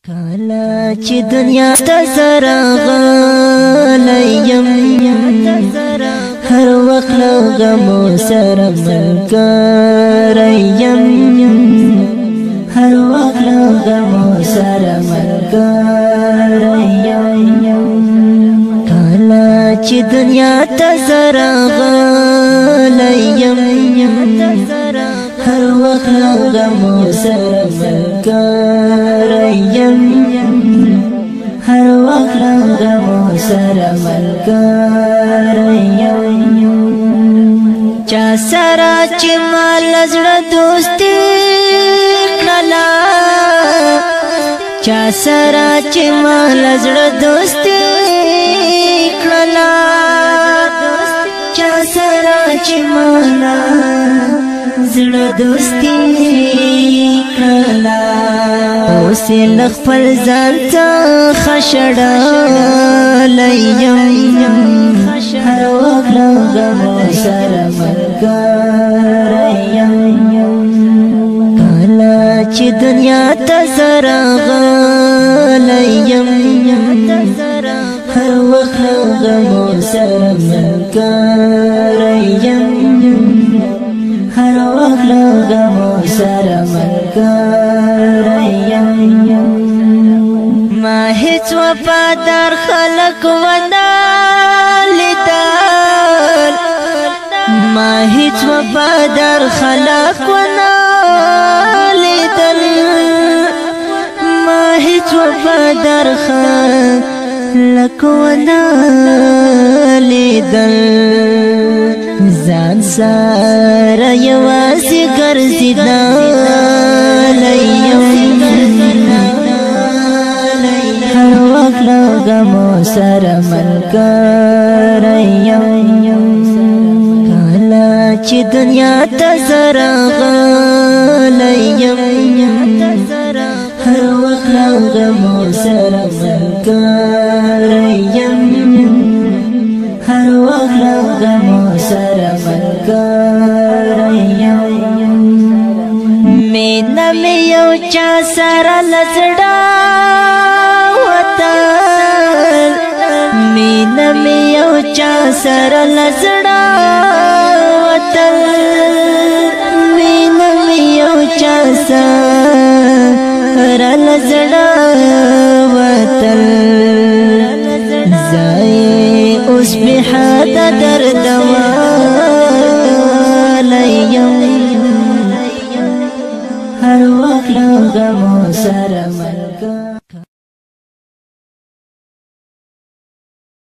کالا چې دنیا ته سره غلیم هر وخت له غمو سره ملګری یم هر وخت له غمو سره ملګری یم کالا چې دنیا ته سره غلیم هر وخت له غمو سره ملګری یم هر وخت له غمو سره ملګری یم چا سره چې مال زړه دوستي کړله چا سره چې مال زړه دوستي کړله چا سره چې مال زړه دوستي کړله اوس یې خپل ځان ته خشړلی یم هر وخت له غمو سره ملګری یم کله چې دنیا ته سره غلی یم هر وخت له غمو سره ملګری یم هر وخت له غمو سره ملګری یم ما هیڅ وفادار خلق ونه لیدل ما هیڅ وفادار خلق ونه لیدل ما هیڅ وفادار خلق ونه لیدل ځان سره یوازې ګرځېدلی یم هر وخت له غمو سره ملګری یم کله چې دنیا ته سره غلی یم هر وخت له غمو سره ملګری یم هر وخت له غمو سره ملګری یم مینه مې یو چا سره له زړه وتل مینه مې یو چا سره له زړه وتل مینه مې یو چا سره له زړه وتل اوس بحد درد والی یم هر وخت له غمو سره ملګری